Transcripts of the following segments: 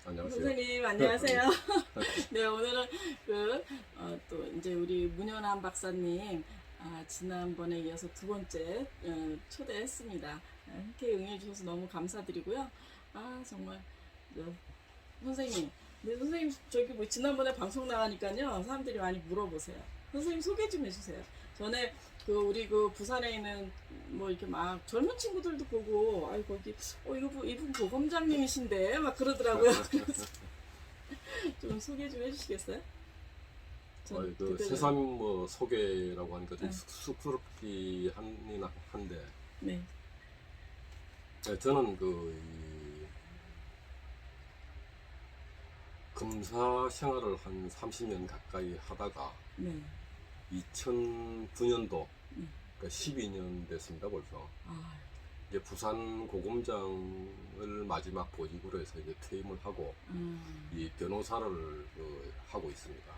안녕하세요. 선생님 안녕하세요. 네, 오늘은 또 이제 우리 문현환 박사님 지난번에 이어서 두 번째 초대했습니다. 함께 응해주셔서 너무 감사드리고요. 정말 네, 선생님, 네, 선생님 저기 뭐 지난번에 방송 나가니까요 사람들이 많이 물어보세요. 선생님 소개 좀 해주세요. 전에 우리 부산에 있는 뭐 이렇게 막 젊은 친구들도 보고 거기 이분 보검장님이신데 막 그러더라고요. 그래서 좀 소개 좀 해주시겠어요? 새삼 뭐 소개라고 하니까 좀 네. 쑥스럽긴 한데, 네, 네, 저는 이 검사 생활을 한 30년 가까이 하다가 네, 2009년도, 네. 그러니까 12년 됐습니다 벌써. 아, 이제 부산 고검장을 마지막 보직으로 해서 이제 퇴임을 하고 이 변호사를 하고 있습니다.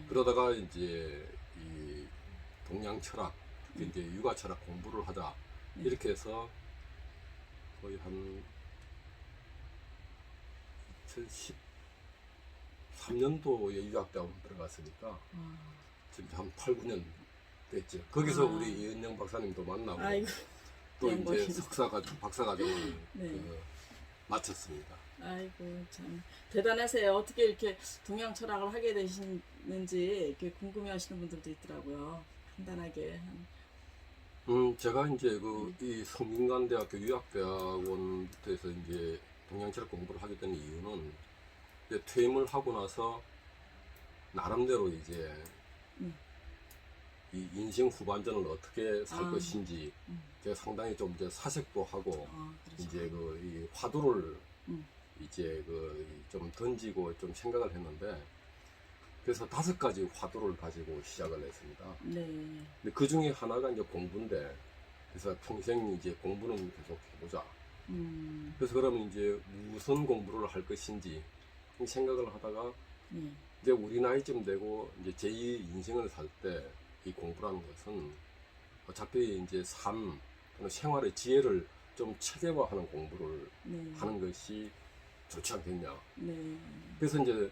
그러다가 이제 이 동양 철학, 이제 육아 철학 공부를 하자 이렇게 해서 거의 한 2013년도에 유학대학원 들어갔으니까 지금 한 8, 9년 됐죠. 거기서 우리 이은영 박사님도 만나고 아이고, 또 양반이. 이제 박사과정을 네. 마쳤습니다. 아이고 참 대단하세요. 어떻게 이렇게 동양 철학을 하게 되시는지 이렇게 궁금해하시는 분들도 있더라고요. 간단하게. 제가 이제 이 성균관대학교 유학대학원부터 해서 이제 동양철학 공부를 하게 된 이유는 이제 퇴임을 하고 나서 나름대로 이제 이 인생 후반전을 어떻게 살 것인지 제가 상당히 좀 이제 사색도 하고 이제 이 화두를 이제 좀 던지고 좀 생각을 했는데, 그래서 5가지 화두를 가지고 시작을 했습니다. 네. 근데 그 중에 하나가 이제 공부인데, 그래서 평생 이제 공부는 계속 해보자. 그래서 그러면 이제 무슨 공부를 할 것인지 생각을 하다가 이제 우리 나이쯤 되고 이제 제2 인생을 살 때 이 공부라는 것은 어차피 이제 삶 또는 생활의 지혜를 좀 체계화하는 공부를 하는 것이 좋지 않겠냐. 그래서 이제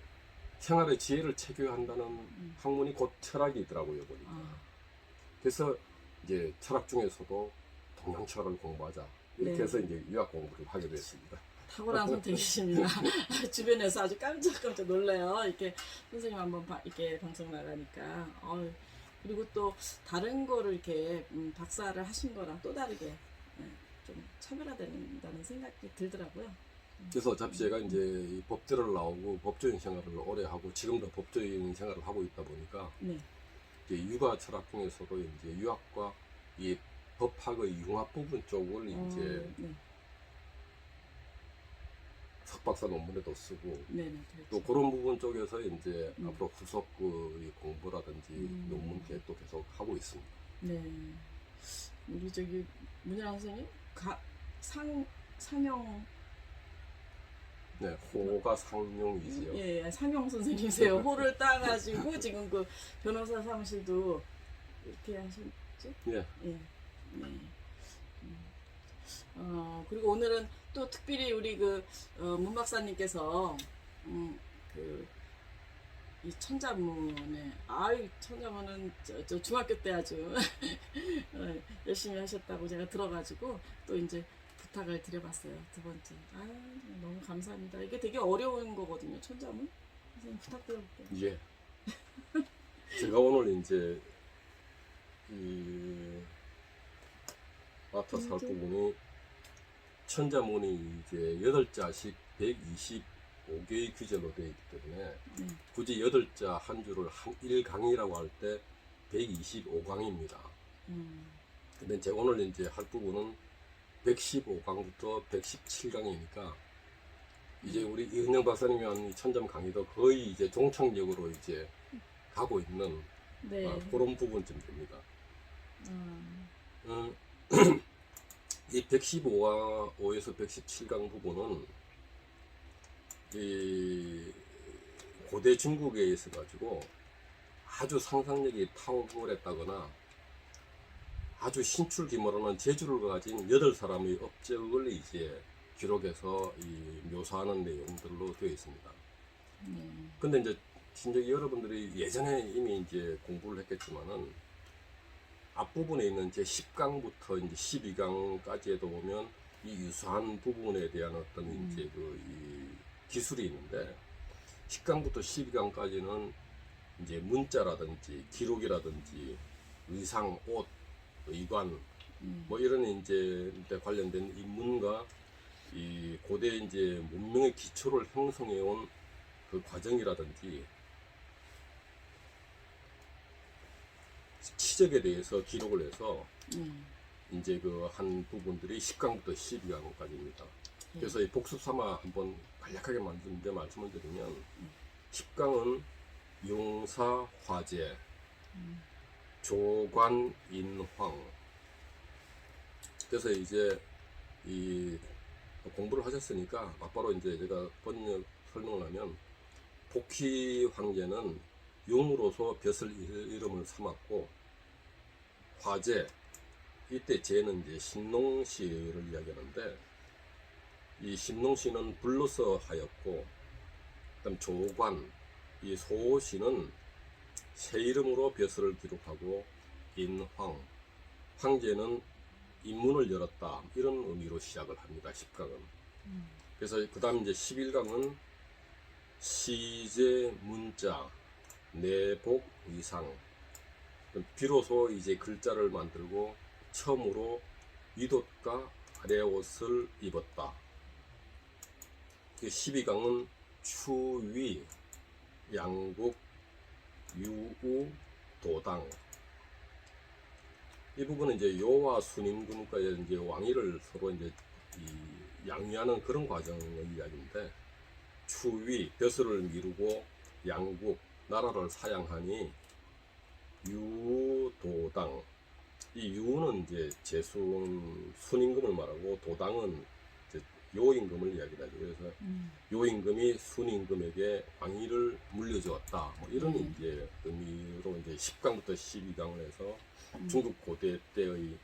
생활의 지혜를 체계화한다는 학문이 곧 철학이 있더라고요, 보니까. 그래서 이제 철학 중에서도 동양 철학을 공부하자 이렇게 해서 이제 유학 공부를 하게 됐습니다. 탁월한 선택이십니다. 주변에서 아주 깜짝깜짝 놀래요. 이렇게 선생님 한번 이렇게 방송 나가니까. 그리고 또 다른 거를 이렇게 박사를 하신 거랑 또 다르게 좀 차별화된다는 생각이 들더라고요. 그래서 어차피 제가 이제 이 법대를 나오고 법조인 생활을 오래 하고 지금도 법조인 생활을 하고 있다 보니까 이제 육아 철학 중에서도 이제 유학과 이 법학의 융합 부분 쪽을 이제 석박사 논문에도 쓰고 또 그런 부분 쪽에서 이제 앞으로 후속 공부라든지 논문 계획도 계속 하고 있습니다. 네. 우리 문현환 선생님 상영 네, 호가 상용이지요. 예, 상영 선생님이세요. 호를 따가지고 지금 변호사 사무실도 이렇게 하셨죠? 예. 예. 네. 그리고 오늘은 또 특별히 우리 문 박사님께서 이 천자문에 천자문은 저 중학교 때 아주 열심히 하셨다고 제가 들어가지고 또 이제 부탁을 드려봤어요. 두 번째. 너무 감사합니다. 이게 되게 어려운 거거든요. 천자문. 선생님 부탁드려볼게요. 예. 제가 오늘 이제 이 맡아서 할 부분이 천자문이 이제 8자씩 125개의 규제로 되어 있기 때문에 굳이 8자 한 줄을 한 1강이라고 할 때 125강입니다. 근데 제가 오늘 이제 할 부분은 115강부터 117강이니까 이제 우리 이은영 박사님이 한 이 천점 강의도 거의 이제 종착역으로 이제 가고 있는 그런 부분쯤 됩니다. 이 115에서 117강 부분은 이 고대 중국에 있어 가지고 아주 상상력이 탁월했다거나 아주 신출귀몰하는 재주를 가진 8사람의 업적을 이제 기록해서 이 묘사하는 내용들로 되어 있습니다. 근데 이제 진짜 여러분들이 예전에 이미 이제 공부를 했겠지만은 앞부분에 있는 제 10강부터 이제 12강까지에도 보면 이 유사한 부분에 대한 어떤 이제 그 이 기술이 있는데 10강부터 12강까지는 이제 문자라든지 기록이라든지 의상, 옷, 의관 뭐 이런 이제 관련된 인문과 이 고대 이제 문명의 기초를 형성해 온 그 과정이라든지 치적에 대해서 기록을 해서 이제 그 한 부분들이 10강부터 12강까지입니다. 그래서 이 복습 삼아 한번 간략하게 말씀을 드리면 10강은 용사, 화재, 조관, 인황. 그래서 이제 이 공부를 하셨으니까 막바로 이제 제가 번역 설명을 하면 복희 황제는 용으로서 벼슬 이름을 삼았고 화재 이때 제는 이제 신농시를 이야기하는데 이 신농시는 불로서 하였고 그다음 조관 이 소시는 새 이름으로 벼슬을 기록하고 인황 황제는 인문을 열었다 이런 의미로 시작을 합니다. 10강은. 그래서 그 다음 이제 11강은 시제 문자 내복 의상 비로소 이제 글자를 만들고 처음으로 윗옷과 아래옷을 입었다. 12강은 추위, 양국, 유우, 도당. 이 부분은 이제 요와 순임금과의 이제 왕위를 서로 이제 양위하는 그런 과정의 이야기인데, 추위, 벼슬을 미루고 양국, 나라를 사양하니 유도당. 이 유는 이제 순임금을 말하고 도당은 이제 요임금을 이야기하죠. 그래서 요임금이 순임금에게 왕위를 물려주었다. 뭐 이런 이제 의미로 이제 10강부터 12강을 해서 중국 고대 때의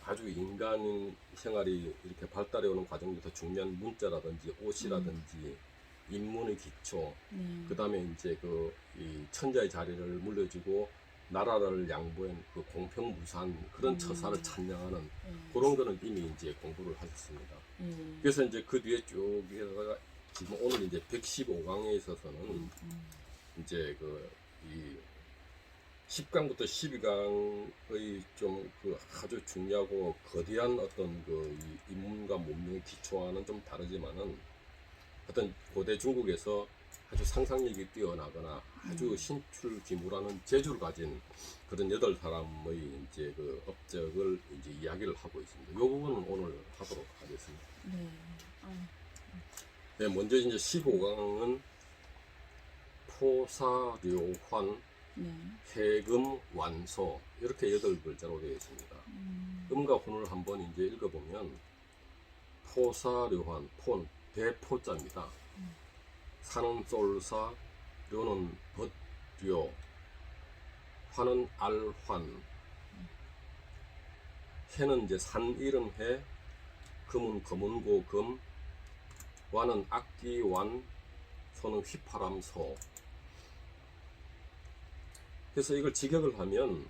아주 인간 생활이 이렇게 발달해 오는 과정부터 중요한 문자라든지 옷이라든지 인문의 기초, 그 다음에 이제 이 천자의 자리를 물려주고 나라를 양보한 그 공평무산 그런 처사를 찬양하는 그런 거는 이미 이제 공부를 하셨습니다. 그래서 이제 그 뒤에 쭉에다가 지금 오늘 이제 115강에 있어서는 이제 이 10강부터 12강의 좀 아주 중요하고 거대한 어떤 이 인문과 문명의 기초와는 좀 다르지만은 어떤 고대 중국에서 아주 상상력이 뛰어나거나 아주 신출귀무라는 재주를 가진 그런 8사람의 이제 업적을 이제 이야기를 하고 있습니다. 이 부분은 오늘 하도록 하겠습니다. 네, 먼저 이제 15강은 포사료환, 해금, 완소 이렇게 8글자로 되어 있습니다. 음과 훈을 한번 이제 읽어보면 포사료환, 폰 대포자입니다. 산은 쏠사, 료는 벗료, 환은 알환. 해는 이제 산 이름 해, 금은 검은고 금, 완은 악기 완, 소는 휘파람 소. 그래서 이걸 직역을 하면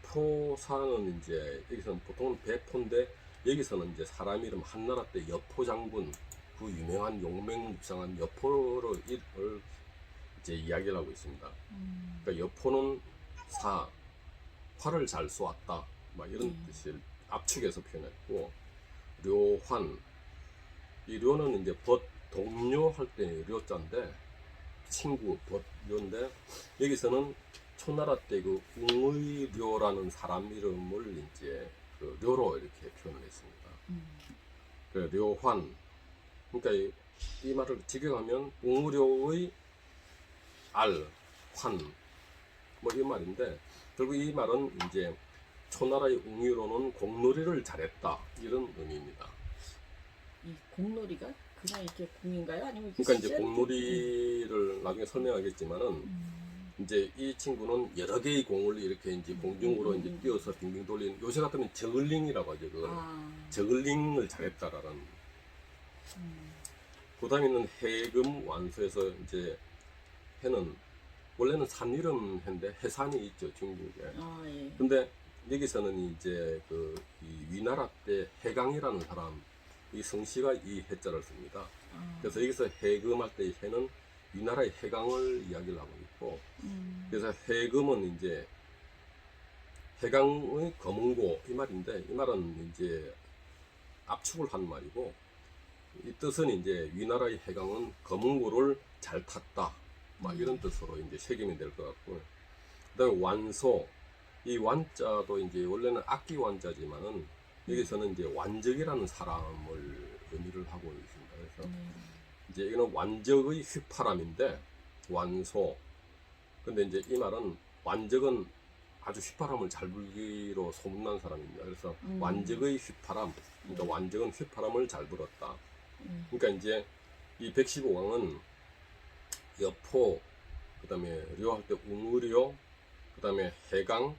포사는 이제 여기서는 보통은 배포인데 여기서는 이제 사람 이름 한나라 때 여포 장군 그 유명한 용맹무쌍한 여포를 이제 이야기를 하고 있습니다. 그러니까 여포는 활을 잘 쏘았다, 막 이런 뜻을 압축해서 표현했고, 료환, 이 료는 이제 동료 할 때 료자인데 친구 료인데 여기서는 초나라 때 웅의료라는 사람 이름을 이제 료로 이렇게 표현을 했습니다. 료환. 그러니까 이 말을 직역하면 웅의료의 알, 환, 뭐 이 말인데 결국 이 말은 이제 초나라의 웅의로는 공놀이를 잘했다 이런 의미입니다. 이 공놀이가 그냥 이렇게 공인가요? 아니면 그러니까 이제 공놀이를 나중에 설명하겠지만은 이제 이 친구는 여러 개의 공을 이렇게 이제 공중으로 이제 띄어서 빙빙 돌리는, 요새 같으면 저글링이라고 하죠. 그걸. 저글링을 잘했다라는. 그다음에는 해금 완수에서 이제 해는 원래는 산 이름 해인데 해산이 있죠, 중국에. 예. 근데 여기서는 이제 이 위나라 때 해강이라는 사람, 이 성씨가 이 해자를 씁니다. 그래서 여기서 해금할 때 해는 위나라의 해강을 이야기를 하고 있고, 그래서 해금은 이제 해강의 검은고 이 말인데, 이 말은 이제 압축을 한 말이고, 이 뜻은 이제 위나라의 해강은 검은고를 잘 탔다, 막 이런 뜻으로 이제 새기면 될 것 같고, 그다음에 완소, 이 완자도 이제 원래는 악기 완자지만은 여기서는 이제 완적이라는 사람을 의미를 하고 있습니다. 그래서 이제 이거는 완적의 휘파람인데 완소. 근데 이제 이 말은 완적은 아주 휘파람을 잘 불기로 소문난 사람입니다. 그래서 완적의 휘파람, 그러니까 완적은 휘파람을 잘 불었다. 그러니까 이제 이 115강은 여포, 그다음에 료할 때 웅의료, 그다음에 해강,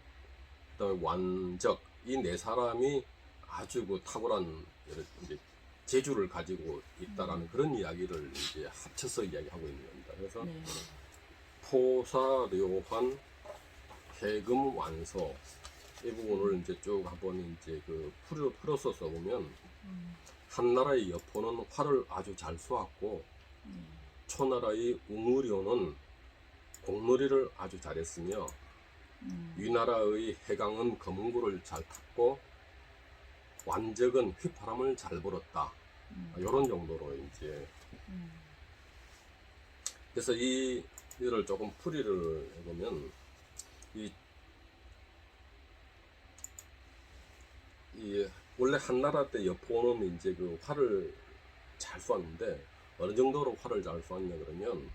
그다음에 완적, 이 네 사람이 아주 그 탁월한 이제 재주를 가지고 있다라는 그런 이야기를 이제 합쳐서 이야기하고 있는 겁니다. 그래서 포사, 료환, 해금, 완소, 이 부분을 이제 쭉 한번 이제 풀어서 써보면, 한나라의 여포는 활을 아주 잘 쏘았고, 초나라의 웅의료는 공놀이를 아주 잘했으며, 위나라의 해강은 검은고를 잘 탔고, 완적은 휘파람을 잘 불었다. 이런 정도로 이제. 그래서 이를 조금 풀이를 해보면, 원래 한나라 때 여포는 이제 그 활을 잘 쏘았는데, 어느 정도로 활을 잘 쏘았냐 그러면,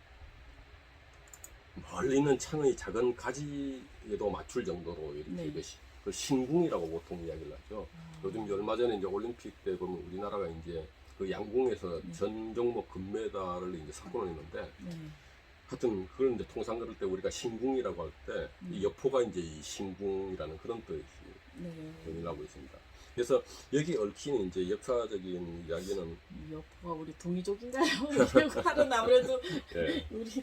멀리 있는 창의 작은 가지에도 맞출 정도로 이렇게 그 신궁이라고 보통 이야기를 하죠. 요즘 얼마 전에 이제 올림픽 때 보면 우리나라가 이제 그 양궁에서 전 종목 금메달을 이제 삭권을 했는데, 하여튼 그걸 이제 통상 그럴 때 우리가 신궁이라고 할 때 이 여포가 이제 이 신궁이라는 그런 뜻이 의미를 하고 있습니다. 그래서 여기 얽힌 이제 역사적인 이야기는, 여포가 우리 동이족인가요? 활은 아무래도 우리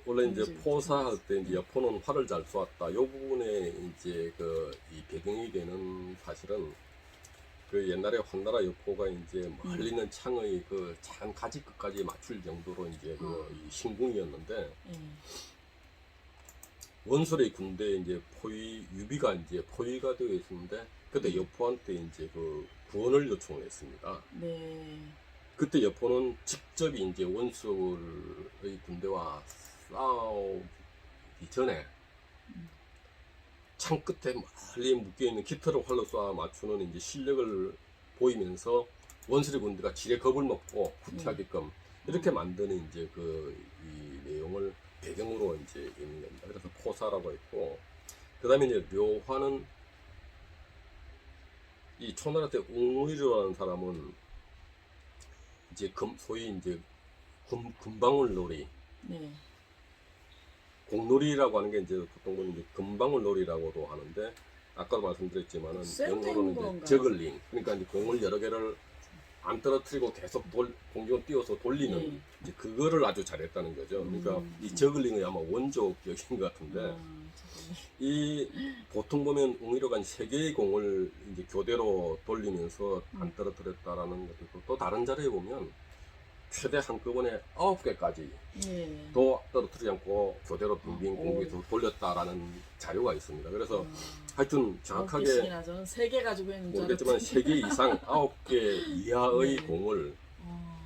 원래 이제 포사할 때 이제 여포는 활을 잘 쏘았다. 이 부분에 이제 이 배경이 되는 사실은 그 옛날에 한나라 여포가 이제 멀리 있는 창의 장 가지 끝까지 맞출 정도로 이제 이 신궁이었는데, 원술의 군대에 이제 유비가 이제 포위가 되어 있었는데, 그때 여포한테 이제 구원을 요청을 했습니다. 그때 여포는 직접 이제 원술의 군대와 싸우기 전에 창 끝에 멀리 묶여있는 깃털을 활로 쏴 맞추는 이제 실력을 보이면서 원술의 군대가 지레 겁을 먹고 후퇴하게끔 이렇게 만드는 이제 이 내용을 배경으로 이제 있는 겁니다. 그래서 포사라고 했고, 그 다음에 이제 료화는 이 초나라 때 웅의료라는 사람은 이제 소위 이제 금방울놀이, 공놀이라고 하는 게 이제 보통 이제 금방울놀이라고도 하는데, 아까도 말씀드렸지만은 영어로는 이제 저글링, 그러니까 이제 공을 여러 개를 안 떨어뜨리고 계속 공중을 띄워서 돌리는 이제 그거를 아주 잘했다는 거죠. 그러니까 이 저글링의 아마 원조격인 것 같은데, 이 보통 보면 웅의료가 3개의 공을 이제 교대로 돌리면서 안 떨어뜨렸다라는 것도 있고, 또 다른 자료에 보면 최대 한꺼번에 9개까지 또 떨어뜨리지 않고 교대로 빙빙 공중에서 돌렸다라는 자료가 있습니다. 그래서 하여튼 정확하게 3개 가지고 있는 줄 모르겠지만 3개 이상 9개 이하의 공을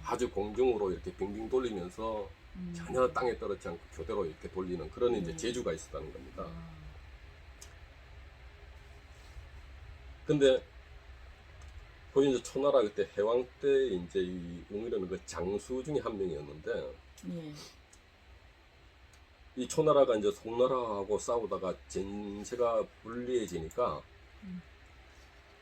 아주 공중으로 이렇게 빙빙 돌리면서 전혀 땅에 떨어지지 않고 교대로 이렇게 돌리는 그런 이제 재주가 있었다는 겁니다. 근데 거기 이제 초나라 그때 해왕 때 이제 이 웅의료는 그 장수 중에 한 명이었는데, 이 초나라가 이제 송나라하고 싸우다가 전세가 불리해지니까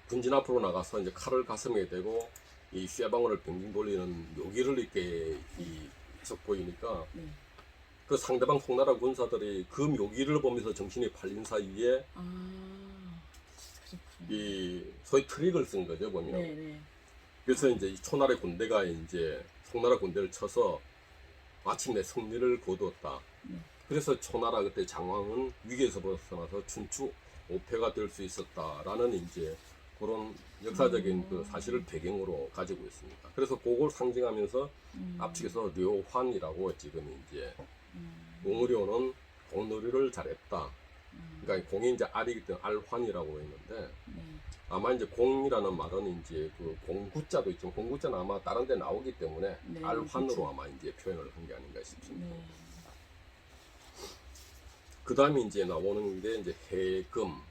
군진 앞으로 나가서 이제 칼을 가슴에 대고 이 쇠방울을 빙빙 돌리는 묘기를 이렇게 계속 보이니까 네. 그 상대방 송나라 군사들이 그 묘기를 보면서 정신이 팔린 사이에 그렇구나. 이 소위 트릭을 쓴 거죠, 보면. 네네. 그래서 이제 이 초나라 군대가 이제 송나라 군대를 쳐서 마침내 승리를 거두었다. 네. 그래서 초나라 그때 장왕은 위기에서 벗어나서 춘추 5패가 될 수 있었다라는 이제 그런 역사적인 그 사실을 배경으로 가지고 있습니다. 그래서 그걸 상징하면서 앞측에서 료환이라고 지금 이제 공의료는 공놀이를 잘했다. 그러니까 공이 이제 알이기 때문에 알환이라고 했는데 네. 아마 이제 공이라는 말은 이제 그 공구자도 있지만 공구자는 아마 다른 데 나오기 때문에 네, 알환으로 그쵸. 아마 이제 표현을 한 게 아닌가 싶습니다. 네. 그 다음에 이제 나오는 게 이제 해금.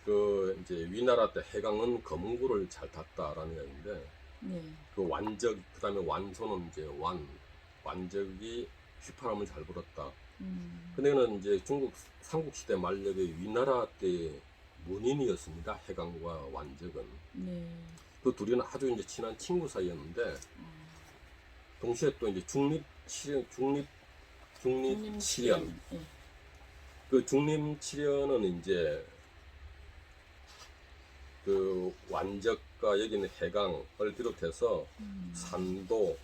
그 이제 위나라 때 해강은 검은구를 잘 탔다라는 얘기인데 네. 그 완적, 그 다음에 완소는 이제 완적이 휘파람을 잘 불었다. 근데는 이제 중국 삼국시대 말력의 위나라 때 문인이었습니다. 해강과 완적은. 네. 그 둘이는 아주 이제 친한 친구 사이였는데 동시에 또 이제 중립 칠연. 네. 그 중림칠연은 이제 그 완적과 여기는 해강을 비롯해서 산도,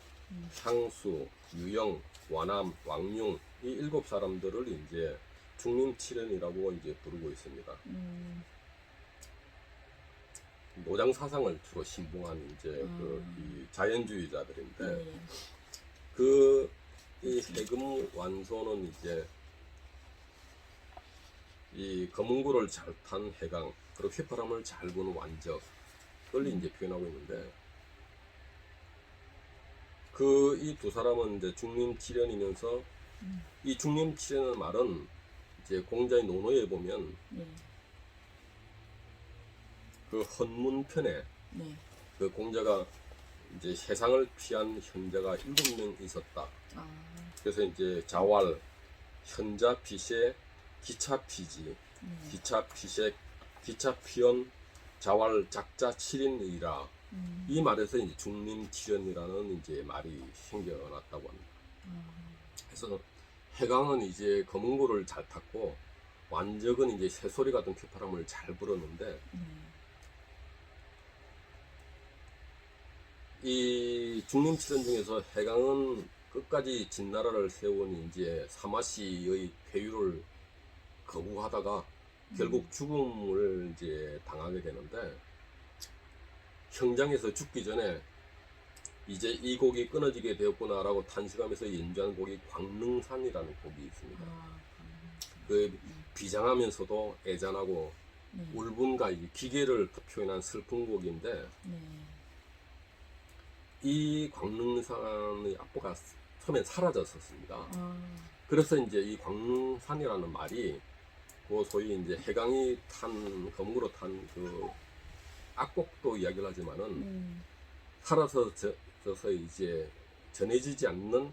향수, 유영, 와남, 왕융 이 7사람들을 이제 중림칠연이라고 이제 부르고 있습니다. 노장 사상을 주로 신봉한 이제 이 자연주의자들인데 네. 그 이 해금 완소는 이제 이 검은구를 잘 탄 해강 그리고 휘파람을 잘 부는 완적을 이제 표현하고 있는데 그 이 두 사람은 이제 중림칠연이면서 이 중림칠연의 말은 이제 공자의 논어에 보면 네. 그 헌문편에 네. 그 공자가 이제 세상을 피한 현자가 7명 있었다. 그래서 이제 자왈, 현자, 피세, 기차 피지, 기차 피색, 기차 피연, 자왈, 작자, 7인이라 이 말에서 이제 중림칠연이라는 이제 말이 생겨났다고 합니다. 그래서 해강은 이제 검은고를 잘 탔고 완적은 이제 새소리 같은 휘파람을 잘 불었는데 이 중림칠연 중에서 해강은 끝까지 진나라를 세운 이제 사마시의 회유를 거부하다가 결국 죽음을 이제 당하게 되는데 형장에서 죽기 전에 이제 이 곡이 끊어지게 되었구나라고 탄식하면서 연주한 곡이 광릉산이라는 곡이 있습니다. 그 비장하면서도 애잔하고 울분과 이 기계를 표현한 슬픈 곡인데 이 광릉산의 악보가 처음엔 사라졌었습니다. 그래서 이제 이 광릉산이라는 말이 그 소위 이제 해강이 탄 검으로 탄 그 악곡도 이야기를 하지만은 사라져서 이제 전해지지 않는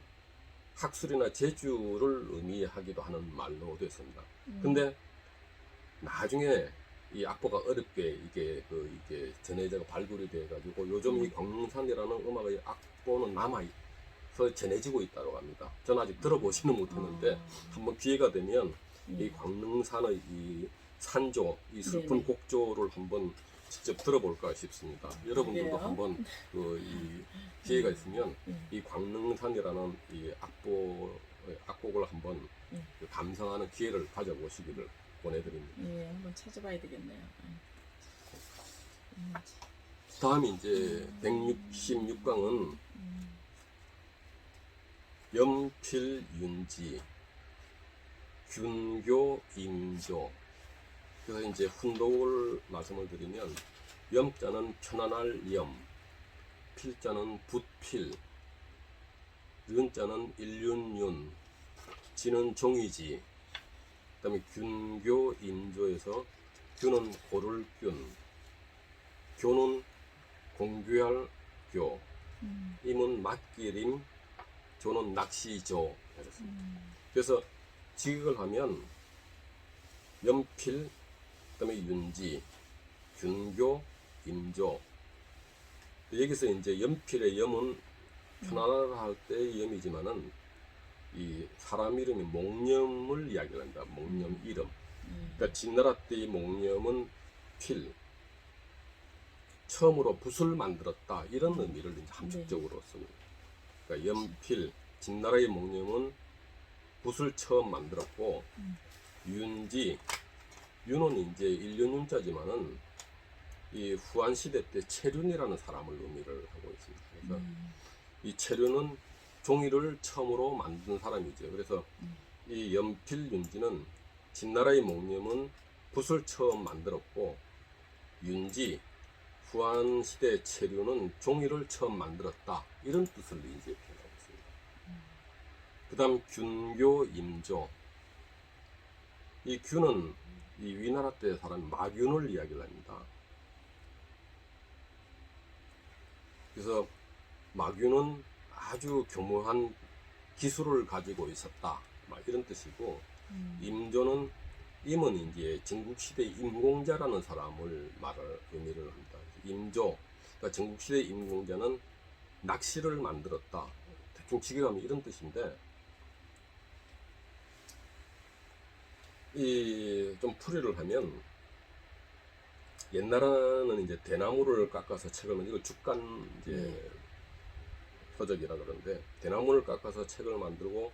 학술이나 재주를 의미하기도 하는 말로 됐습니다. 근데 나중에 이 악보가 어렵게 이게 전해져가 발굴이 돼가지고 요즘 이 광릉산이라는 음악의 악보는 남아서 전해지고 있다고 합니다. 저는 아직 들어보지는 못했는데 한번 기회가 되면 이 광릉산의 이 산조, 이 슬픈 네네. 곡조를 한번 직접 들어볼까 싶습니다. 여러분들도 그래요? 한번 이 기회가 있으면 이 광릉산이라는 이 악곡을 한번 그 감상하는 기회를 가져보시기를 보내드립니다. 예, 한번 찾아봐야 되겠네요. 다음이 이제 166강은 염필윤지, 균교, 임조. 그래서 이제 훈독을 말씀을 드리면 염자는 편안할 염, 필자는 붓필, 윤자는 일륜윤, 지는 종이지. 그다음에 균교, 임조에서 균은 고를 균, 교는 공교할 교, 임은 맞기림, 조는 낚시조. 그래서 직역을 하면 연필, 그다음에 윤지, 균교, 임조. 여기서 이제 연필의 염은 편안하다 할 때의 염이지만은 이 사람 이름이 목념을 이야기를 한다. 목념 이름. 그러니까 진나라 때의 목념은 필, 처음으로 붓을 만들었다 이런 의미를 이제 함축적으로 씁니다. 그러니까 연필, 진나라의 목념은 붓을 처음 만들었고 윤지, 윤은 이제 일륜윤자지만은 이 후한 시대 때 채륜이라는 사람을 의미를 하고 있습니다. 그래서 이 채륜은 종이를 처음으로 만든 사람이죠. 그래서 이 연필 윤지는 진나라의 목념은 붓을 처음 만들었고 윤지 후한 시대 체류는 종이를 처음 만들었다 이런 뜻을 이제 표현하고 있습니다. 그다음 균교 임조, 이 균은 이 위나라 때 사람 마균을 이야기를 합니다. 그래서 마균은 아주 교묘한 기술을 가지고 있었다 막 이런 뜻이고 임조는 임은 이제 전국시대 임공자라는 사람을 말을 의미를 합니다. 임조, 그러니까 전국시대 임공자는 낚시를 만들었다. 대충 직역하면 이런 뜻인데, 이 좀 풀이를 하면 옛날에는 이제 대나무를 깎아서 책을 만들고 이거 죽간 이제 서적이라 그러는데 대나무를 깎아서 책을 만들고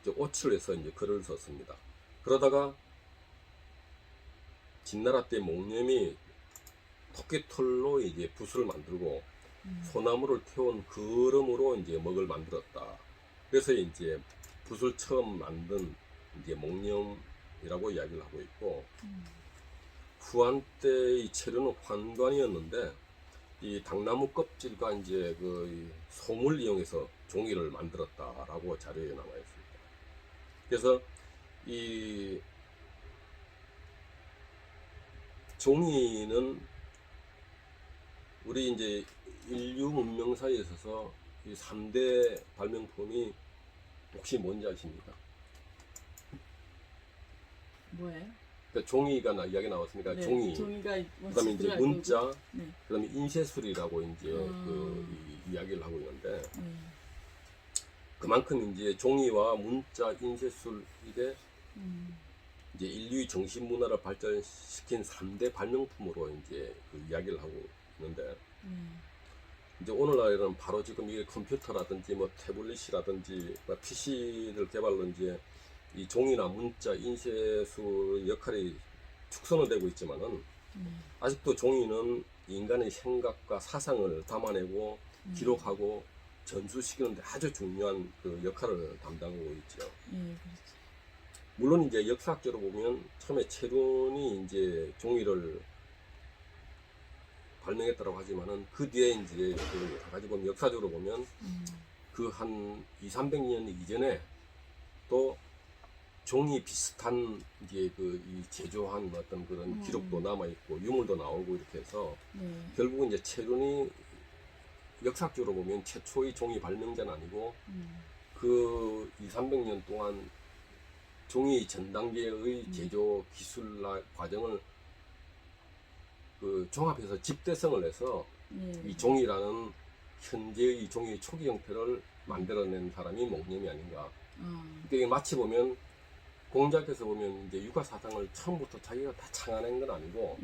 이제 옷을 해서 이제 글을 썼습니다. 그러다가 진나라 때 목념이 토끼털로 이제 붓을 만들고 소나무를 태운 그름으로 이제 먹을 만들었다. 그래서 이제 붓을 처음 만든 이제 목념이라고 이야기를 하고 있고 후한 때의 체류는 환관이었는데 이 당나무 껍질과 이제 그 솜을 이용해서 종이를 만들었다라고 자료에 나와 있습니다. 그래서 이 종이는 우리 이제 인류 문명사에 있어서 이 3대 발명품이 혹시 뭔지 아십니까? 뭐예요? 그러니까 종이가 이야기 나왔으니까 네, 종이, 종이가 그다음에 이제 문자, 네. 그다음에 인쇄술이라고 이제 그 이야기를 하고 있는데 그만큼 이제 종이와 문자, 인쇄술 이게 이제 인류의 정신 문화를 발전시킨 3대 발명품으로 이제 그 이야기를 하고 있는데 이제 오늘날에는 바로 지금 이게 컴퓨터라든지 뭐 태블릿이라든지 뭐 PC를 개발로 이제 이 종이나 문자, 인쇄술 역할이 축소는 되고 있지만은 아직도 종이는 인간의 생각과 사상을 담아내고 기록하고 전수시키는데 아주 중요한 그 역할을 담당하고 있죠. 그렇죠. 물론 이제 역사학적으로 보면 처음에 체륜이 이제 종이를 발명했다고 하지만은 그 뒤에 이제 그 여러 가지 보면 역사적으로 보면 그 한 200~300년 이전에 또 종이 비슷한 이제 그 이 제조한 어떤 그런 기록도 남아 있고 유물도 나오고 이렇게 해서 결국은 이제 체륜이 역사적으로 보면 최초의 종이 발명자는 아니고 그 200~300년 동안 종이 전 단계의 제조 기술과 과정을 그 종합해서 집대성을 해서 이 종이라는 현재의 종이 초기 형태를 만들어낸 사람이 목념이 아닌가. 그러니까 마치 보면 공자께서 보면 이제 육아 사상을 처음부터 자기가 다 창안한 건 아니고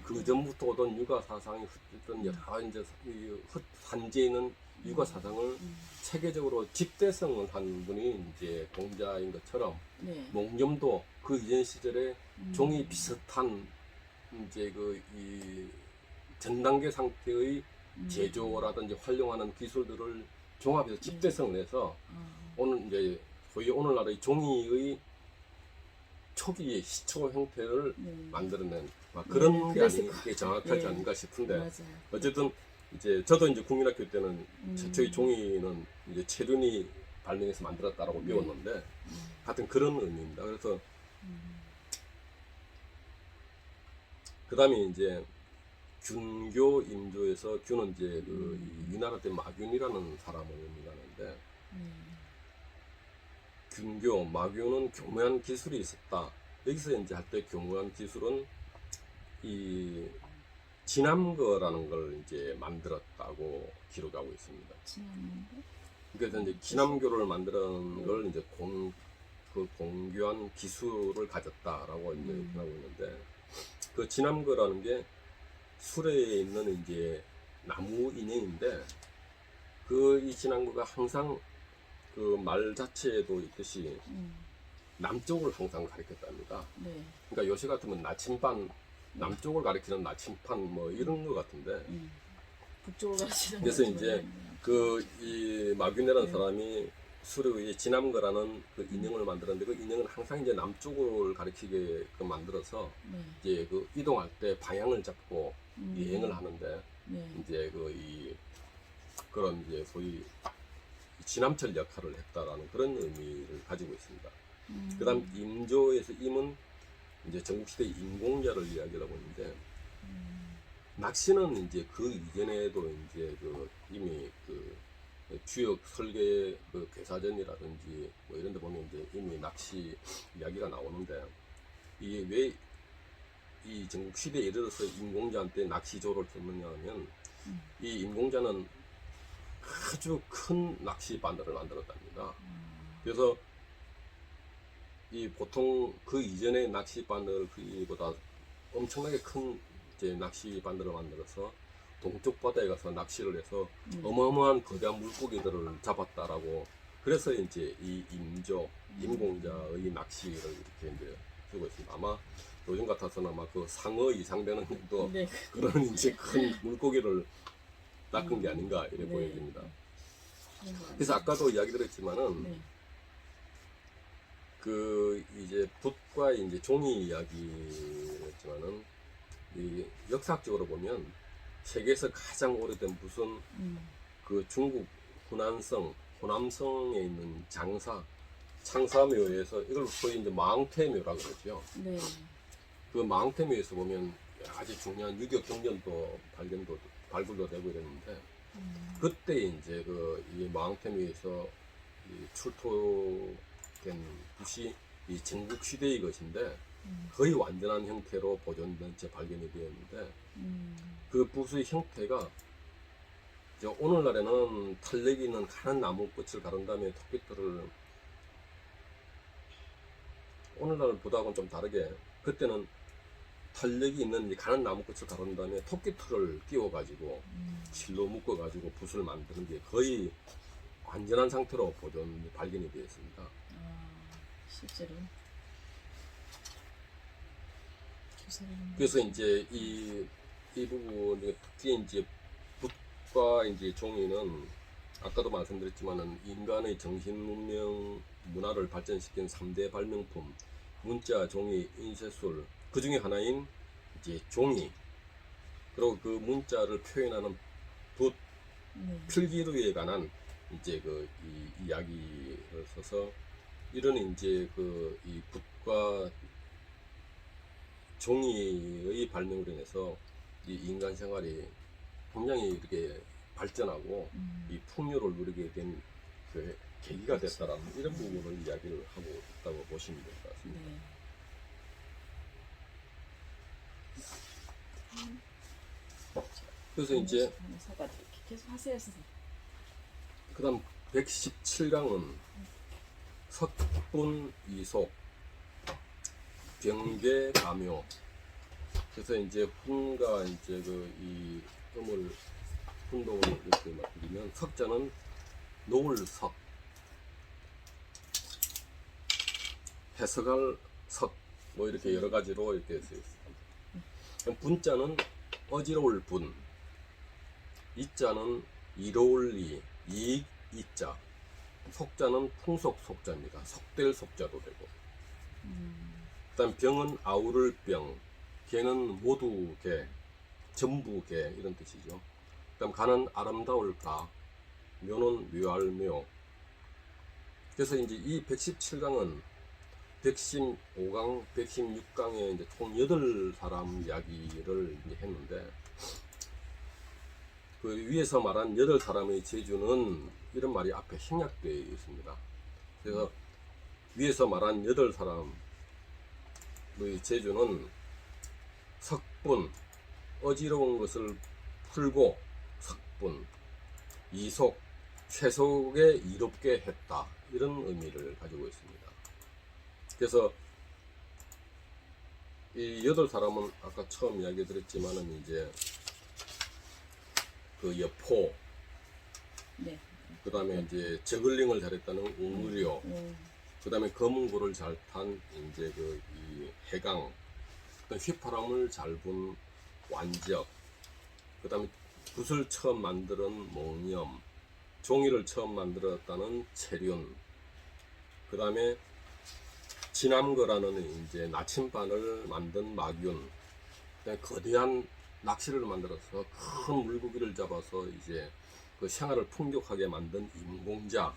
그 전부터 오던 육아 사상이 흩어졌던 여러 이제 산지에는 육아 사상을 체계적으로 집대성을 한 분이 이제 공자인 것처럼 목념도 그 이전 시절에 종이 비슷한 이제 그 이 전 단계 상태의 제조라든지 활용하는 기술들을 종합해서 집대성을 내서 오늘 이제 소위 오늘날의 종이의 초기의 시초 형태를 만들어낸 그런 게 아닌게 정확하지 않은가 싶은데 맞아요. 어쨌든 이제 저도 이제 국민학교 때는 최초의 종이는 이제 체륜이 발명해서 만들었다라고 배웠는데 하여튼 그런 의미입니다. 그래서 그 다음에 이제 균교 임조에서 균은 이제 그 위나라 때 마균이라는 사람을 의미하는데 균교, 마균은 교묘한 기술이 있었다. 여기서 이제 할 때 교묘한 기술은 이 진암거라는 걸 이제 만들었다고 기록하고 있습니다. 진암거? 그래서 이제 기남교를 만드는 걸 이제 그 공교한 기술을 가졌다라고 이제 하고 있는데, 그 진암거라는 게 수레에 있는 이제 나무 인형인데, 이 진암거가 항상 그 말 자체에도 있듯이 남쪽을 항상 가리켰답니다. 네. 그러니까 요새 같으면 나침반, 남쪽을 가리키는 나침반 뭐 이런 거 같은데, 북쪽으로 가시는 그래서 이제 이 마균이라는 네. 사람이 수르의 진암거라는 그 인형을 만들었는데, 그 인형은 항상 이제 남쪽을 가리키게 만들어서 네. 이제 그 이동할 때 방향을 잡고 여행을 하는데, 네. 이제 그런 이제 소위 진암철 역할을 했다라는 그런 의미를 가지고 있습니다. 그다음 임조에서 임은 이제 전국시대 인공자를 이야기하고 있는데, 낚시는 이제 그 이전에도 이제 이미 주역 설계 괴사전이라든지 뭐 이런 데 보면 이제 이미 낚시 이야기가 나오는데, 왜 이 전국시대에 이르러서 인공자한테 낚시조를 줬느냐 하면, 이 인공자는 아주 큰 낚시 바늘을 만들었답니다. 그래서 이 보통 그 이전의 낚시 바늘 그보다 엄청나게 큰 이제 낚시 바늘을 만들어서 동쪽 바다에 가서 낚시를 해서 어마어마한 거대한 물고기들을 잡았다라고, 그래서 이제 이 인공자의 낚시를 이렇게 이제 쓰고 있습니다. 아마 요즘 같아서는 아마 그 상어 이상 되는 정도 네. 그런 이제 큰 물고기를 낚은 게 아닌가 이렇게 네. 보여집니다. 그래서 아까도 이야기 드렸지만은 네. 이제 붓과 이제 종이 이야기였지만은, 이 역사적으로 보면 세계에서 가장 오래된 붓은 그 중국 호남성에 있는 창사묘에서, 이걸 소위 이제 망태묘라 그러죠. 네. 그 망태묘에서 보면 아주 중요한 유교 경전도 발굴도 되고 이랬는데, 그때 이제 이 망태묘에서 출토된 붓이 이 전국 시대의 것인데, 거의 완전한 형태로 보존된 채 발견이 되었는데, 그 붓의 형태가 오늘날에는 탄력이 있는 가는 나무꽃을 가른 다음에 토끼털을, 오늘날보다는 좀 다르게 그때는 탄력이 있는 가는 나무꽃을 가른 다음에 토끼털을 끼워가지고 실로 묶어가지고 붓을 만드는 게 거의 완전한 상태로 발견이 되었습니다. 실제로. 그래서 이제 이 부분, 특히 이제 붓과 이제 종이는 아까도 말씀드렸지만은 인간의 정신 문명 문화를 발전시킨 3대 발명품, 문자, 종이, 인쇄술, 그 중에 하나인 이제 종이, 그리고 그 문자를 표현하는 붓, 필기류에 관한 이제 이 이야기를 써서, 이런 이제 이 붓과 종이의 발명으로 인해서 이 인간 생활이 굉장히 이렇게 발전하고 이 풍요를 누리게 된 그 계기가 됐다라는 이런 부분을 이야기를 하고 있다고 보시면 될 것 같습니다. 네. 그래서 이제 계속 하세요, 선생님. 그다음 117강은 석분 이속, 병계 가묘. 그래서 이제 훈과 이제 이 음을 훈동을 이렇게 맡기면, 석자는 놓을 석, 해석할 석, 뭐 이렇게 여러 가지로 이렇게 쓰여 있습니다. 분자는 어지러울 분, 이자는 이로울 이익 이자, 속자는 풍속 속자입니다. 속될 속자도 되고, 그다음 병은 아우를 병, 개는 모두 개, 전부 개 이런 뜻이죠. 그다음 가는 아름다울 가, 묘는 묘할 묘. 그래서 이제 이 117강은 115강, 116강에 이제 총 8사람 이야기를 이제 했는데, 그 위에서 말한 8사람의 재주는 이런 말이 앞에 생략되어 있습니다. 그래서 위에서 말한 8사람의 재주는 석분, 어지러운 것을 풀고 석분, 이속, 세속에 이롭게 했다, 이런 의미를 가지고 있습니다. 그래서 이 8사람은 아까 처음 이야기 드렸지만은 이제 그 여포, 네. 그 다음에 이제 저글링을 잘했다는 웅의료, 그 다음에 검은고를 잘 탄 이제 그 이 해강, 또 휘파람을 잘 분 완적, 그 다음에 붓을 처음 만드는 몽염, 종이를 처음 만들었다는 체륜, 그 다음에 진암거라는 이제 나침반을 만든 마균, 거대한 낚시를 만들어서 큰 물고기를 잡아서 이제 그 생활을 풍족하게 만든 임공자,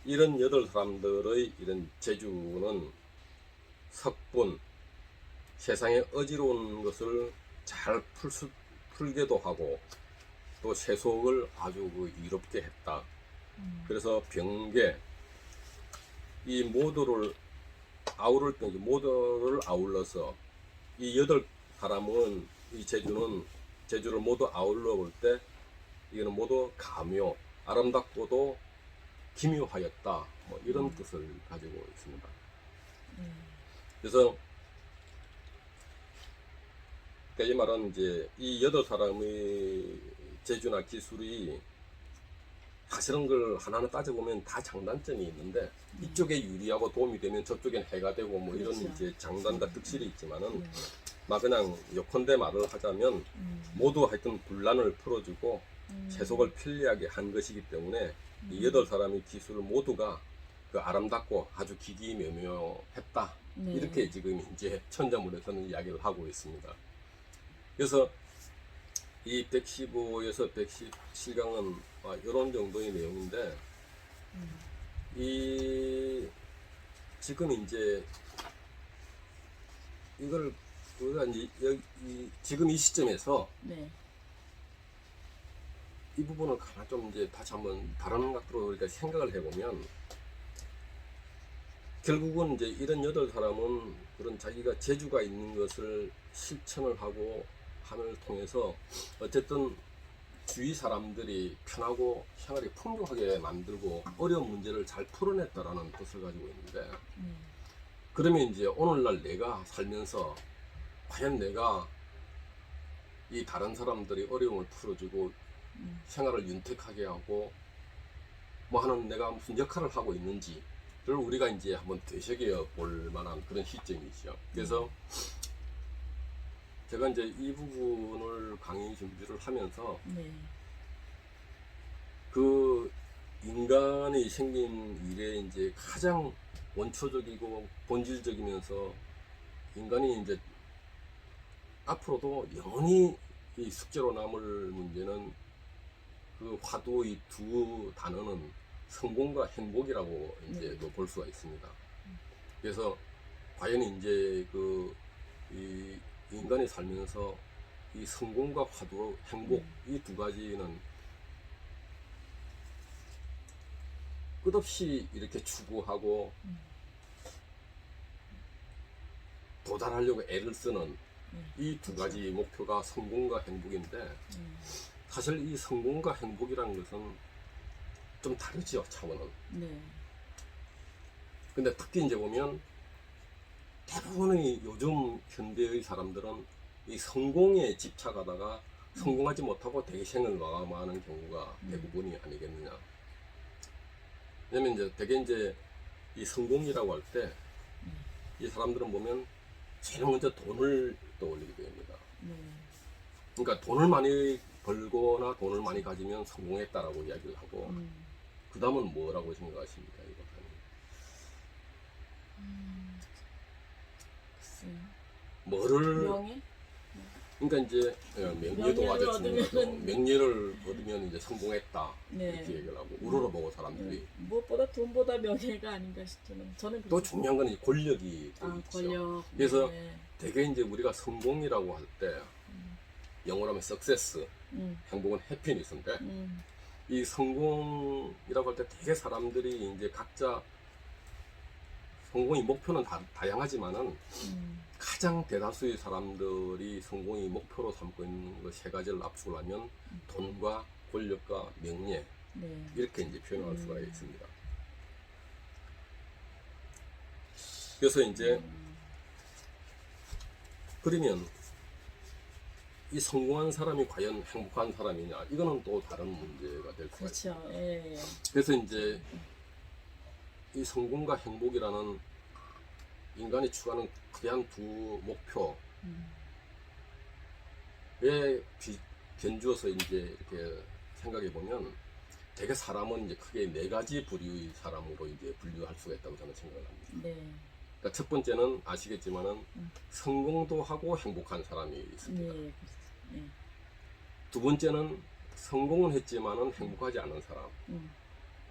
이런 8사람들의 이런 재주는 석분, 세상에 어지러운 것을 잘 풀게도 하고 또 세속을 아주 그 이롭게 했다. 그래서 병계, 이 모두를 아우를 때 모두를 아울러서 이 8사람은 이 제주를 모두 아울러 볼 때 이거는 모두 가묘, 아름답고도 기묘하였다, 뭐 이런 뜻을 가지고 있습니다. 그래서 이 말은 이제 이 8사람의 재주나 기술이 사실은 걸 하나하나 따져보면 다 장단점이 있는데 이쪽에 유리하고 도움이 되면 저쪽엔 해가 되고 뭐 이런 그렇죠. 이제 장단과 득실이 있지만은 막 그냥 요컨대 말을 하자면 모두 하여튼 분란을 풀어주고 세속을 편리하게 한 것이기 때문에 이 8사람의 기술을 모두가 그 아름답고 아주 기기묘묘했다. 네. 이렇게 지금 이제 천자문에서는 이야기를 하고 있습니다. 그래서 이 115에서 117강은 이런 정도의 내용인데, 이 지금 이제 이걸 우리가 이제 지금 이 시점에서 네. 이 부분을 하나 좀 이제 다시 한번 다른 각도로 우리가 생각을 해보면, 결국은 이제 이런 8사람은 그런 자기가 재주가 있는 것을 실천을 하고 함을 통해서 어쨌든 주위 사람들이 편하고 생활이 풍족하게 만들고 어려운 문제를 잘 풀어냈다라는 뜻을 가지고 있는데, 그러면 이제 오늘날 내가 살면서 과연 내가 이 다른 사람들이 어려움을 풀어주고 생활을 윤택하게 하고 뭐 하는 내가 무슨 역할을 하고 있는지를 우리가 이제 한번 되새겨 볼 만한 그런 시점이죠. 그래서 제가 이제 이 부분을 강의 준비를 하면서 그 인간이 생긴 일에 이제 가장 원초적이고 본질적이면서 인간이 이제 앞으로도 영원히 이 숙제로 남을 문제는 그 화두의 두 단어는 성공과 행복이라고 이제 또 볼 수가 있습니다. 그래서 과연 이제 이 인간이 살면서 이 성공과 화두, 행복, 이 두 가지는 끝없이 이렇게 추구하고 도달하려고 애를 쓰는 이 두 가지 목표가 성공과 행복인데, 사실 이 성공과 행복이라는 것은 좀 다르죠, 차원은. 근데 특히 이제 보면 대부분의 요즘 현대의 사람들은 이 성공에 집착하다가 성공하지 못하고 대생을 마감하는 경우가 대부분이 아니겠느냐. 왜냐면 이제 대개 이제 이 성공이라고 할 때 이 사람들은 보면 제일 먼저 돈을 떠올리게 됩니다. 그러니까 돈을 많이 벌거나 돈을 많이 가지면 성공했다라고 이야기를 하고, 그 다음은 뭐라고 생각하십니까, 이거? 뭐를 명예? 그러니까 이제 명예도 명예를 아주 중요하죠. 얻으면은- 명예를 얻으면 이제 성공했다, 네. 이렇게 얘기를 하고 우러러보고 사람들이. 무엇보다 돈보다 명예가 아닌가 싶지만 저는 또 그렇게 중요한 건 이 권력이 또 있죠. 권력. 그래서 되게 이제 우리가 성공이라고 할 때 영어로 하면 success, 행복은 happiness인데, 이 성공이라고 할 때 되게 사람들이 이제 각자 성공의 목표는 다양하지만은 가장 대다수의 사람들이 성공의 목표로 삼고 있는 그 세 가지를 압축을 하면 돈과 권력과 명예, 네. 이렇게 이제 표현할 수가 있습니다. 그래서 이제 그러면 이 성공한 사람이 과연 행복한 사람이냐, 이거는 또 다른 문제가 될 수가 그렇죠. 있습니다. 예. 그래서 이제 이 성공과 행복이라는 인간이 추구하는 거대한 두 목표에 견주어서 이제 이렇게 생각해 보면, 대개 사람은 이제 크게 네 가지 부류의 사람으로 이제 분류할 수가 있다고 저는 생각을 합니다. 네. 그러니까 첫 번째는 아시겠지만은 성공도 하고 행복한 사람이 있습니다. 네. 네. 두 번째는 성공은 했지만은 행복하지 않은 사람.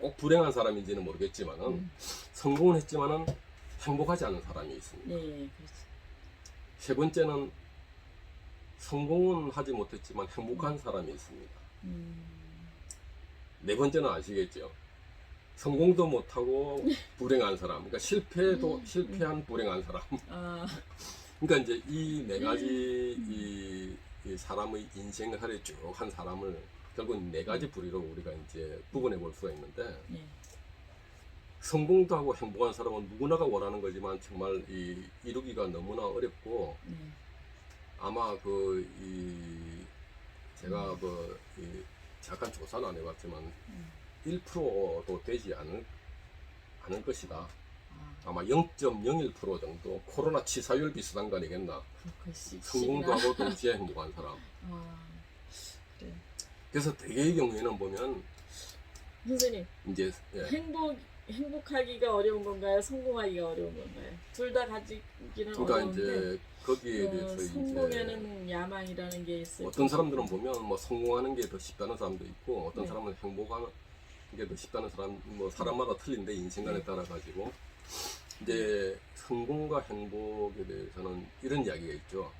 꼭 불행한 사람인지는 모르겠지만은 성공은 했지만은 행복하지 않은 사람이 있습니다. 네. 그렇죠. 세 번째는 성공은 하지 못했지만 행복한 사람이 있습니다. 네 번째는 아시겠죠? 성공도 못하고 불행한 사람. 그러니까 실패한 불행한 사람. 아, 그러니까 이제 이 네 가지 이 사람의 인생살이 쭉 한 사람을 결국 네 가지 부류로 우리가 이제 구분해 볼 수가 있는데, 네. 성공도 하고 행복한 사람은 누구나가 원하는 거지만 정말 이루기가 너무나 어렵고, 네. 아마 제가 잠깐 조사는 안 해봤지만 1%도 되지 않을 것이다. 아마 0.01% 정도, 코로나 치사율 비슷한 거 아니겠나. 성공도 하고 동시에 행복한 사람. 그래. 그래서 대개의 경우에는 보면 선생님, 이제 행복하기가 어려운 건가요? 성공하기가 어려운 건가요? 둘 다 가지기는 그러니까 어려운데 이제 거기에 대해서 성공에는 이제 야망이라는 게 있어요. 어떤 사람들은 보면 뭐 성공하는 게 더 쉽다는 사람도 있고, 어떤 네. 사람은 행복하는 게 더 쉽다는 사람, 뭐 사람마다 틀린데 인생관에 따라 가지고 이제 성공과 행복에 대해서는 이런 이야기가 있죠.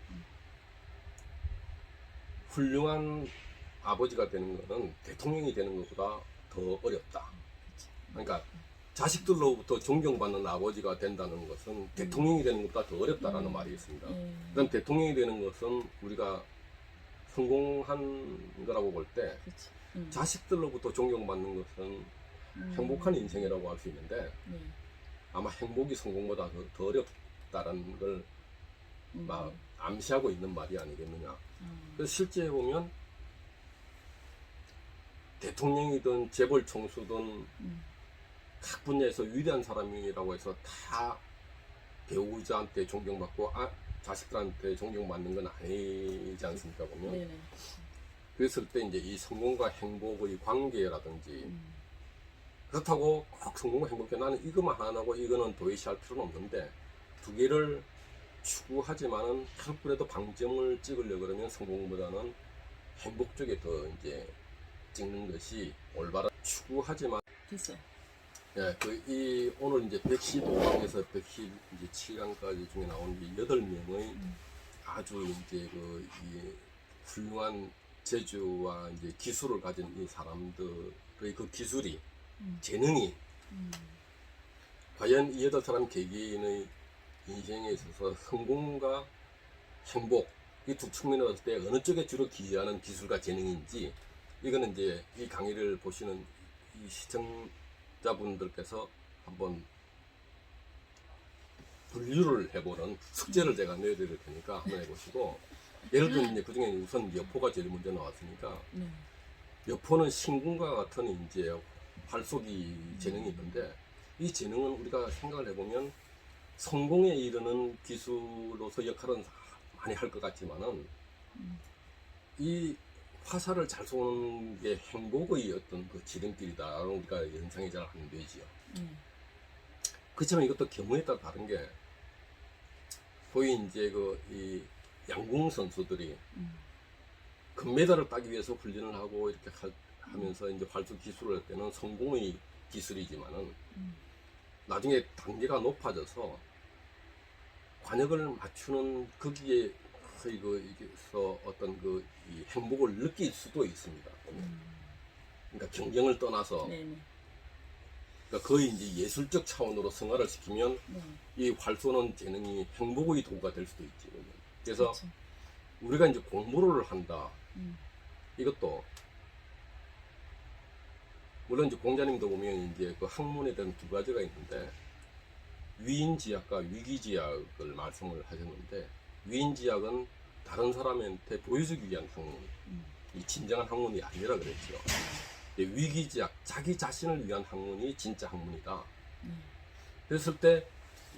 훌륭한 아버지가 되는 것은 대통령이 되는 것보다 더 어렵다. 그러니까 자식들로부터 존경받는 아버지가 된다는 것은 대통령이 되는 것보다 더 어렵다라는 말이 있습니다. 그럼 대통령이 되는 것은 우리가 성공한 거라고 볼 때, 자식들로부터 존경받는 것은 행복한 인생이라고 할 수 있는데, 아마 행복이 성공보다 더 어렵다라는 걸 막 암시하고 있는 말이 아니겠느냐. 그래서 실제 보면 대통령이든 재벌 총수든 각 분야에서 위대한 사람이라고 해서 다 배우자한테 존경받고 자식들한테 존경받는 건 아니지 않습니까, 보면. 네네. 그랬을 때 이제 이 성공과 행복의 관계라든지, 그렇다고 꼭 성공과 행복해 나는 이것만 하나고 이거는 도외시할 필요는 없는데, 두 개를 추구하지만은 결국에도 방점을 찍으려 그러면 성공보다는 행복 쪽에 더 이제 찍는 것이 올바른, 추구하지만 됐어요. 예, 오늘 이제 115강에서 117강까지 중에 나온 이 8명의 아주 이제 이 훌륭한 재주와 이제 기술을 가진 이 사람들의 그 기술이, 재능이, 과연 이 8사람 개개인의 인생에 있어서 성공과 행복, 이 두 측면에 봤을 때 어느 쪽에 주로 기여하는 기술과 재능인지, 이거는 이제 이 강의를 보시는 이 시청자분들께서 한번 분류를 해보는 숙제를 제가 내드릴 테니까 한번 해보시고, 예를 들면 이제 그 중에 우선 여포가 제일 먼저 나왔으니까, 여포는 신궁과 같은 이제 활쏘기 재능이 있는데, 이 재능은 우리가 생각을 해보면 성공에 이르는 기술로서 역할은 많이 할 것 같지만은, 이 화살을 잘 쏘는 게 행복의 어떤 그 지름길이다라고 우리가 연상이 잘 안 되지요. 그렇지만 이것도 경우에 따라 다른 게, 소위 이제 이 양궁 선수들이 금메달을 따기 위해서 훈련을 하고 이렇게 하면서 이제 활수 기술을 할 때는 성공의 기술이지만은, 나중에 단계가 높아져서 관역을 맞추는 거기에 이게서 어떤 이 행복을 느낄 수도 있습니다. 그러니까 경쟁을 떠나서, 그러니까 거의 이제 예술적 차원으로 승화를 시키면 이 활쏘는 재능이 행복의 도구가 될 수도 있지. 그래서 그렇죠. 우리가 이제 공부를 한다. 이것도 물론 이제 공자님도 보면 이제 그 학문에 대한 두 가지가 있는데 위인지약과 위기지약을 말씀을 하셨는데 위인지약은 다른 사람한테 보여주기 위한 학문, 이 진정한 학문이 아니라 그랬죠. 위기지약, 자기 자신을 위한 학문이 진짜 학문이다. 그랬을 때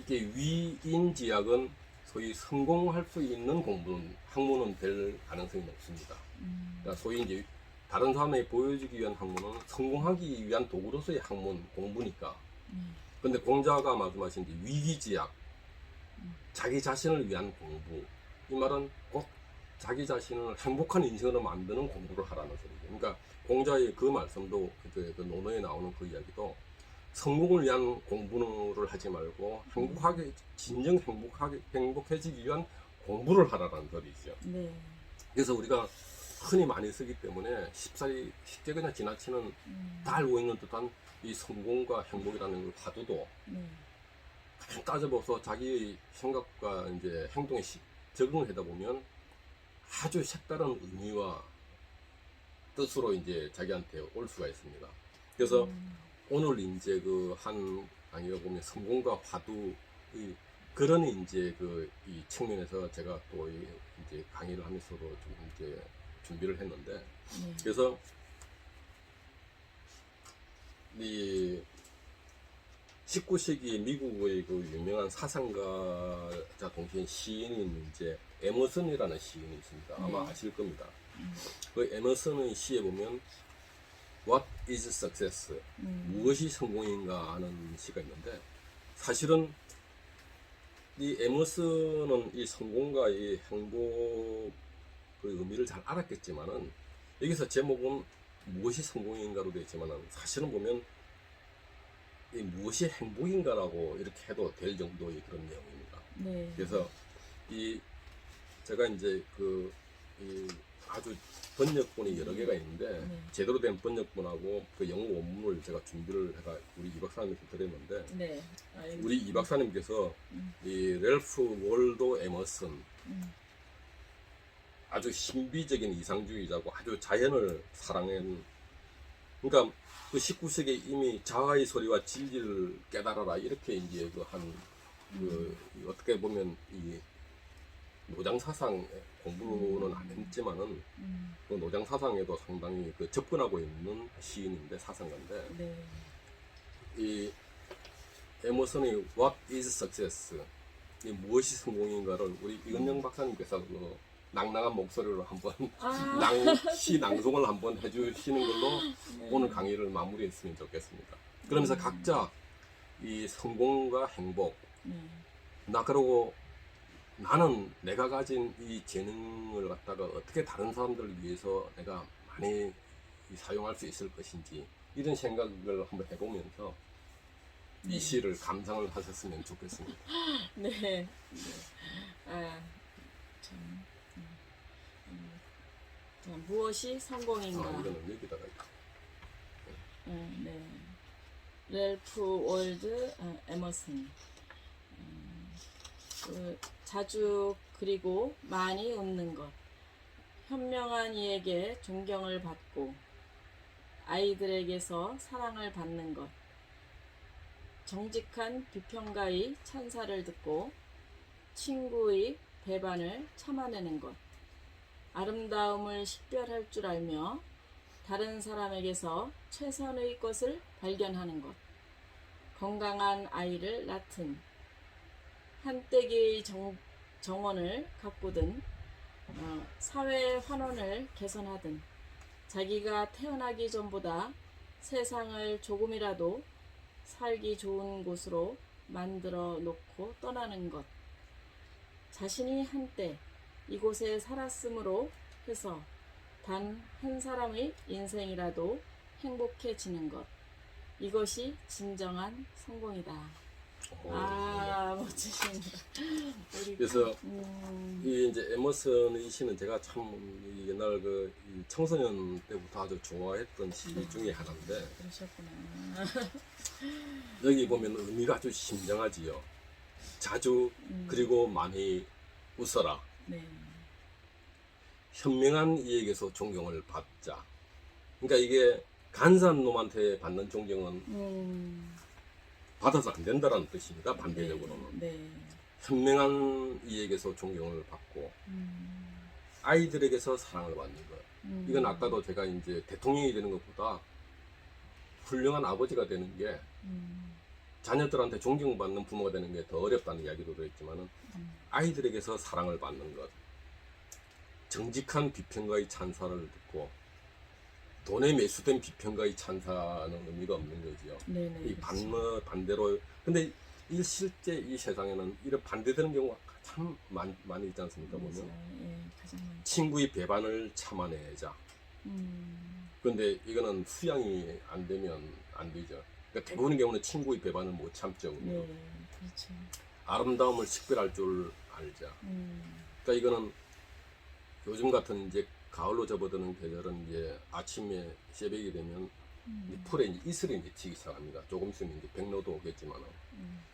이게 위인지약은 소위 성공할 수 있는 공부는 학문은 될 가능성이 높습니다. 그러니까 소위 이제 다른 사람에게 보여주기 위한 학문은 성공하기 위한 도구로서의 학문 공부니까. 근데 공자가 말씀하신 위기지약, 자기 자신을 위한 공부, 이 말은 꼭 자기 자신을 행복한 인생으로 만드는 공부를 하라는 소리죠. 그러니까 공자의 그 말씀도 그 논어에 나오는 그 이야기도 성공을 위한 공부를 하지 말고 행복하게 진정 행복해지기 위한 공부를 하라는 소리죠. 네. 그래서 우리가 흔히 많이 쓰기 때문에 쉽게 그냥 지나치는 다 알고 있는 듯한 이 성공과 행복이라는 그 화두도 그냥 따져봐서 자기의 생각과 이제 행동에 적응을 하다 보면 아주 색다른 의미와 뜻으로 이제 자기한테 올 수가 있습니다. 그래서 오늘 이제 그 한 강의가 보면 성공과 화두의 그런 이제 이 측면에서 제가 또 이제 강의를 하면서도 좀 이제 준비를 했는데 그래서 이 19세기 미국의 그 유명한 사상가자 동시에 시인인 이제 에머슨이라는 시인이 있습니다. 아마 아실 겁니다. 그 에머슨의 시에 보면 What is success? 무엇이 성공인가 하는 시가 있는데 사실은 이 에머슨은 이 성공과 이 행복의 의미를 잘 알았겠지만은 여기서 제목은 무엇이 성공인가로 되어 있지만은 사실은 보면 이 무엇이 행복인가라고 이렇게 해도 될 정도의 그런 내용입니다. 네. 그래서 제가 이제 이 아주 번역본이 여러 개가 있는데 제대로 된 번역본하고 그 영어 원문을 제가 준비를 해가 우리 이 박사님께 드렸는데 우리 이 박사님께서 이 렐프 월도 에머슨 아주 신비적인 이상주의자고 아주 자연을 사랑하는 그러니까 그 19세기에 이미 자아의 소리와 진리를 깨달아라 이렇게 이제 어떻게 보면 이 노장 사상 공부는 안 했지만은 그 노장 사상에도 상당히 접근하고 있는 시인인데 사상가인데 이 에머슨의 What is success? 이 무엇이 성공인가를 우리 이은영 박사님께서 낭낭한 목소리로 한번 시 낭송을 한번 해주시는 걸로 오늘 강의를 마무리했으면 좋겠습니다. 그러면서 각자 이 성공과 행복 그러고 나는 내가 가진 이 재능을 갖다가 어떻게 다른 사람들을 위해서 내가 많이 사용할 수 있을 것인지 이런 생각을 한번 해보면서 이 시를 감상을 하셨으면 좋겠습니다. 네. 무엇이 성공인가? 이거는 여기다가 네. 렐프 월드 에머슨. 자주 그리고 많이 웃는 것, 현명한 이에게 존경을 받고 아이들에게서 사랑을 받는 것, 정직한 비평가의 찬사를 듣고 친구의 배반을 참아내는 것, 아름다움을 식별할 줄 알며 다른 사람에게서 최선의 것을 발견하는 것, 건강한 아이를 낳든 한때기의 정원을 가꾸든 사회 환원을 개선하든 자기가 태어나기 전보다 세상을 조금이라도 살기 좋은 곳으로 만들어 놓고 떠나는 것, 자신이 한때 이곳에 살았으므로 해서 단 한 사람의 인생이라도 행복해지는 것, 이것이 진정한 성공이다. 멋지십니다. 그래서 이 이제 에머슨의 시는 제가 참 옛날 이 청소년 때부터 아주 좋아했던 시 중에 하나인데 그러셨구나. 여기 보면 의미가 아주 심정하지요. 자주 그리고 많이 웃어라. 네. 현명한 이에게서 존경을 받자. 그러니까 이게 간사한 놈한테 받는 존경은 받아서 안 된다라는 뜻입니다. 반대적으로는. 네. 현명한 이에게서 존경을 받고 아이들에게서 사랑을 받는 것. 이건 아까도 제가 이제 대통령이 되는 것보다 훌륭한 아버지가 되는 게 자녀들한테 존경받는 부모가 되는 게 더 어렵다는 이야기도 들었지만은 아이들에게서 사랑을 받는 것. 정직한 비평가의 찬사를 듣고 돈에 매수된 비평가의 찬사는 의미가 없는 거지요. 네네. 이 반대로. 근데 이 실제 이 세상에는 이런 반대되는 경우가 참 많이 있지 않습니까? 보면 예, 가장 많죠. 친구의 배반을 참아내자. 그런데 이거는 수양이 안 되면 안 되죠. 그러니까 대부분의 경우는 친구의 배반을 못 참죠. 네, 그렇죠. 아름다움을 식별할 줄 알자. 그러니까 이거는 요즘 같은 이제 가을로 접어드는 계절은 이제 아침에 새벽이 되면 이제 풀에 이제 이슬이 이제 튀기 시작합니다. 조금 있으면 이제 백로도 오겠지만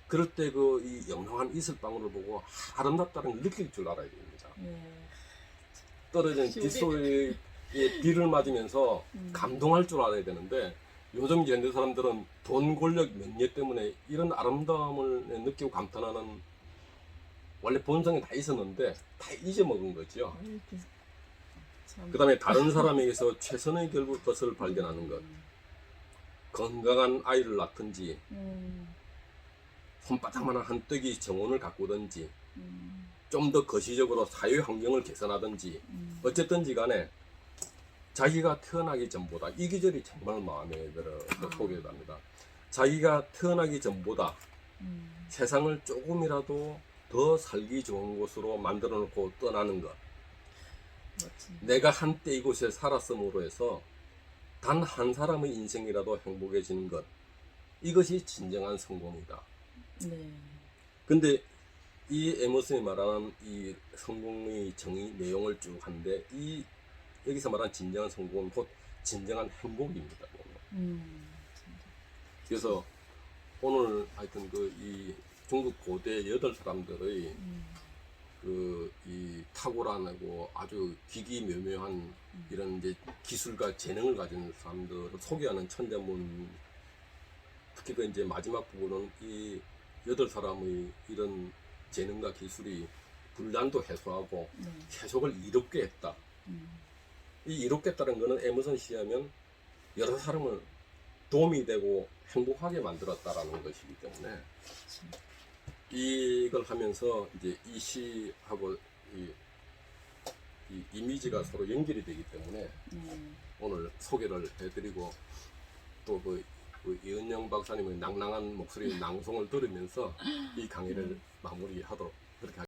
그럴 때 그 이 영롱한 이슬방울을 보고 아름답다는 걸 느낄 줄 알아야 됩니다. 예. 떨어진 빗소리에 비를 맞으면서 감동할 줄 알아야 되는데 요즘 현대 사람들은 돈, 권력, 명예 때문에 이런 아름다움을 느끼고 감탄하는 원래 본성이 다 있었는데 다 잊어먹은 거죠. 그 다음에 다른 사람에게서 최선의 것을 발견하는 것. 건강한 아이를 낳든지 손바닥만한 한떡이 정원을 가꾸든지 좀 더 거시적으로 사회 환경을 개선하든지 어쨌든지 간에 자기가 태어나기 전보다 이 기절이 정말 마음에 들어서 소개합니다. 자기가 태어나기 전보다 세상을 조금이라도 더 살기 좋은 곳으로 만들어 놓고 떠나는 것. 멋진. 내가 한때 이곳에 살았음으로 해서 단 한 사람의 인생이라도 행복해지는 것. 이것이 진정한 성공이다. 네. 근데 이 에머슨이 말하는 이 성공의 정의 내용을 쭉 하는데 이 여기서 말하는 진정한 성공은 곧 진정한 행복입니다. 그래서 오늘 하여튼 그 이 중국 고대 8사람들의 그 이 탁월하고 아주 기기묘묘한 이런 이제 기술과 재능을 가진 사람들을 소개하는 천자문, 특히 그 이제 마지막 부분은 이 8사람의 이런 재능과 기술이 분란도 해소하고 세속을 이롭게 했다. 이 이롭겠다는 거는 에머슨 시하면 여러 사람을 도움이 되고 행복하게 만들었다라는 것이기 때문에 이걸 하면서 이제 이 시하고 이 이미지가 서로 연결이 되기 때문에 오늘 소개를 해드리고 또 그 이은영 박사님의 낭낭한 목소리 낭송을 들으면서 이 강의를 마무리하도록 그렇게